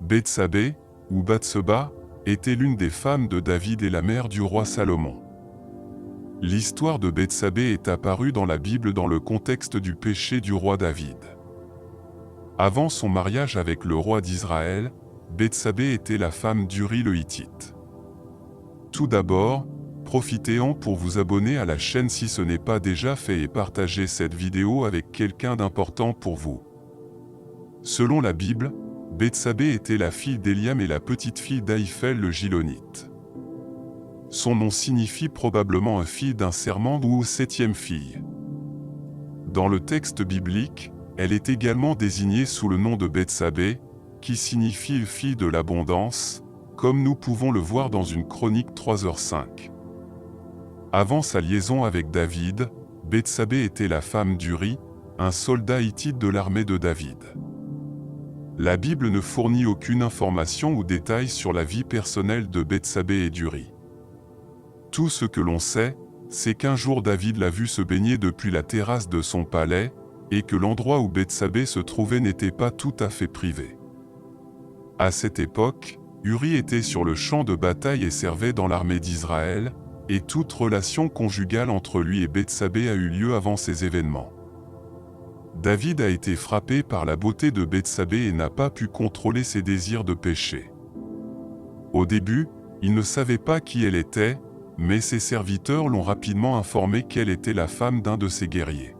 Bethsabée, ou Batseba, était l'une des femmes de David et la mère du roi Salomon. L'histoire de Bethsabée est apparue dans la Bible dans le contexte du péché du roi David. Avant son mariage avec le roi d'Israël, Bethsabée était la femme d'Uri le Hittite. Tout d'abord, profitez-en pour vous abonner à la chaîne si ce n'est pas déjà fait et partagez cette vidéo avec quelqu'un d'important pour vous. Selon la Bible, Bethsabée était la fille d'Éliam et la petite-fille d'Ahiphel le Gilonite. Son nom signifie probablement fille d'un serment ou septième fille. Dans le texte biblique, elle est également désignée sous le nom de Bethsabée, qui signifie fille de l'abondance, comme nous pouvons le voir dans une chronique 3h5. Avant sa liaison avec David, Bethsabée était la femme d'Uri, un soldat hittite de l'armée de David. La Bible ne fournit aucune information ou détail sur la vie personnelle de Bethsabée et d'Uri. Tout ce que l'on sait, c'est qu'un jour David l'a vue se baigner depuis la terrasse de son palais, et que l'endroit où Bethsabée se trouvait n'était pas tout à fait privé. À cette époque, Uri était sur le champ de bataille et servait dans l'armée d'Israël, et toute relation conjugale entre lui et Bethsabée a eu lieu avant ces événements. David a été frappé par la beauté de Bethsabée et n'a pas pu contrôler ses désirs de péché. Au début, il ne savait pas qui elle était, mais ses serviteurs l'ont rapidement informé qu'elle était la femme d'un de ses guerriers.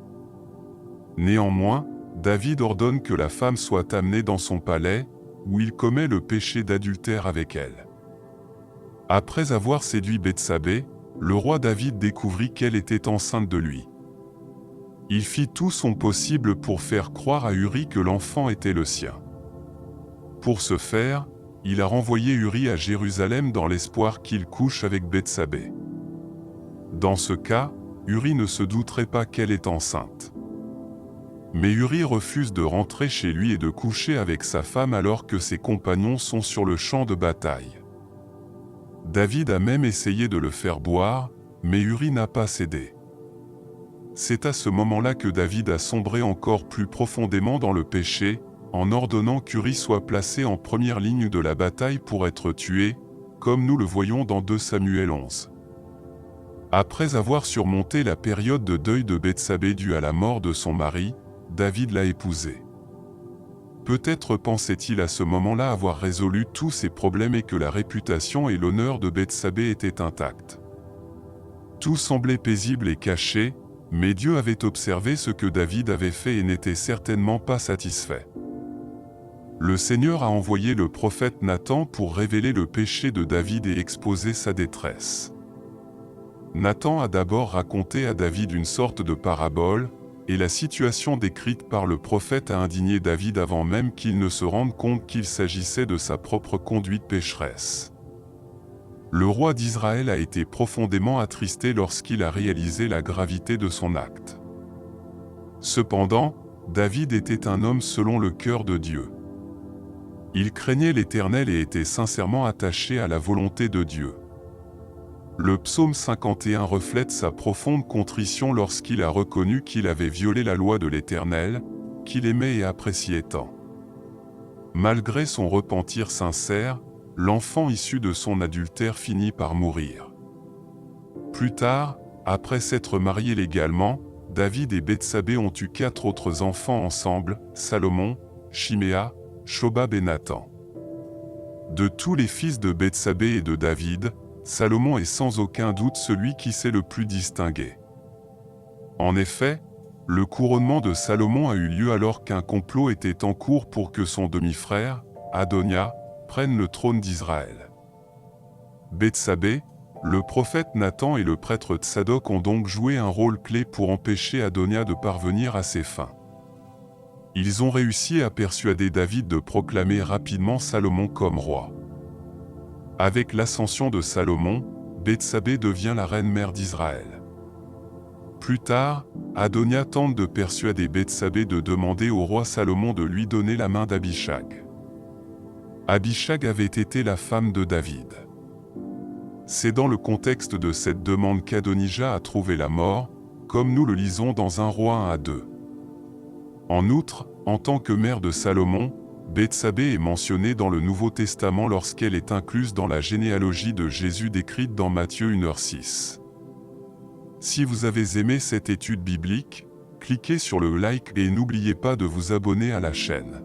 Néanmoins, David ordonne que la femme soit amenée dans son palais, où il commet le péché d'adultère avec elle. Après avoir séduit Bethsabée, le roi David découvrit qu'elle était enceinte de lui. Il fit tout son possible pour faire croire à Uri que l'enfant était le sien. Pour ce faire, il a renvoyé Uri à Jérusalem dans l'espoir qu'il couche avec Bethsabée. Dans ce cas, Uri ne se douterait pas qu'elle est enceinte. Mais Uri refuse de rentrer chez lui et de coucher avec sa femme alors que ses compagnons sont sur le champ de bataille. David a même essayé de le faire boire, mais Uri n'a pas cédé. C'est à ce moment-là que David a sombré encore plus profondément dans le péché, en ordonnant qu'Uri soit placé en première ligne de la bataille pour être tué, comme nous le voyons dans 2 Samuel 11. Après avoir surmonté la période de deuil de Bethsabée due à la mort de son mari, David l'a épousée. Peut-être pensait-il à ce moment-là avoir résolu tous ses problèmes et que la réputation et l'honneur de Bethsabée étaient intacts. Tout semblait paisible et caché, mais Dieu avait observé ce que David avait fait et n'était certainement pas satisfait. Le Seigneur a envoyé le prophète Nathan pour révéler le péché de David et exposer sa détresse. Nathan a d'abord raconté à David une sorte de parabole, et la situation décrite par le prophète a indigné David avant même qu'il ne se rende compte qu'il s'agissait de sa propre conduite pécheresse. Le roi d'Israël a été profondément attristé lorsqu'il a réalisé la gravité de son acte. Cependant, David était un homme selon le cœur de Dieu. Il craignait l'Éternel et était sincèrement attaché à la volonté de Dieu. Le psaume 51 reflète sa profonde contrition lorsqu'il a reconnu qu'il avait violé la loi de l'Éternel, qu'il aimait et appréciait tant. Malgré son repentir sincère, l'enfant issu de son adultère finit par mourir. Plus tard, après s'être mariés légalement, David et Bethsabée ont eu 4 autres enfants ensemble, Salomon, Chiméa, Shobab et Nathan. De tous les fils de Bethsabée et de David, Salomon est sans aucun doute celui qui s'est le plus distingué. En effet, le couronnement de Salomon a eu lieu alors qu'un complot était en cours pour que son demi-frère, Adonia, prenne le trône d'Israël. Bethsabée, le prophète Nathan et le prêtre Tsadok ont donc joué un rôle clé pour empêcher Adonia de parvenir à ses fins. Ils ont réussi à persuader David de proclamer rapidement Salomon comme roi. Avec l'ascension de Salomon, Bethsabée devient la reine-mère d'Israël. Plus tard, Adonia tente de persuader Bethsabée de demander au roi Salomon de lui donner la main d'Abishag. Abishag avait été la femme de David. C'est dans le contexte de cette demande qu'Adonija a trouvé la mort, comme nous le lisons dans 1 Roi 1 à 2. En outre, en tant que mère de Salomon, Bethsabée est mentionnée dans le Nouveau Testament lorsqu'elle est incluse dans la généalogie de Jésus décrite dans Matthieu 1h6. Si vous avez aimé cette étude biblique, cliquez sur le like et n'oubliez pas de vous abonner à la chaîne.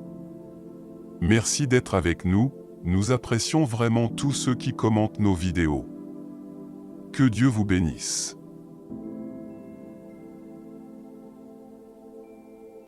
Merci d'être avec nous, nous apprécions vraiment tous ceux qui commentent nos vidéos. Que Dieu vous bénisse.